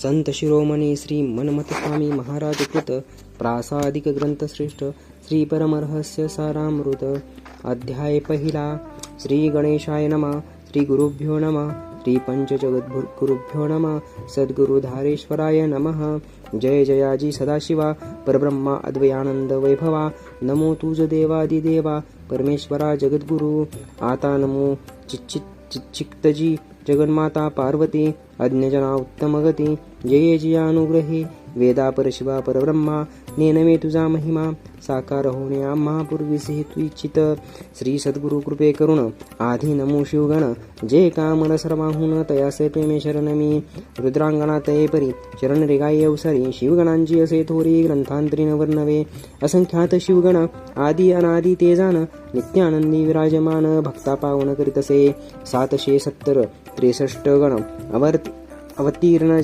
संत शिरोमणी श्री मनमत स्वामी महाराज कृत प्रासादिक ग्रंथ श्रेष्ठ श्री परमरहस्य सारामृत अध्याय पहिला. श्री गणेशाय नमः. श्री गुरुभ्यो नमः. श्री पंचजगद्गुरुभ्यो नमः. सद्गुरुधारेश्वराय नमः. जय जयाजी सदाशिवा परब्रह्मा अद्वयानंद वैभवा. नमो तुझ देवादिदेवा परमेश्वरा जगद्गुरु. आता नमो चिच्चिक्तजी जगन्माता पार्वती अज्ञजना उत्तमगती. जय जिया अनुग्रही वेदा परशिवा परब्रह्मा. नेनवे तुझा महिमा साकार होणे आम्हा पूर्वीसे तू इच्छित. श्री सद्गुरु कृपे करुण आधी नमो शिवगण. जे कामन सर्वाहून तयासे प्रेमे शरण मी. रुद्रांगणा तये परी शरण रे गाये अवसरी. शिवगणांची असे थोरी ग्रंथांतरी न वर्णवे. असंख्यात शिवगण आदी अनादी ते जाण. नित्यानंदी विराजमान भक्ता पावन करीतसे. 770 63 गण अवतीर्ण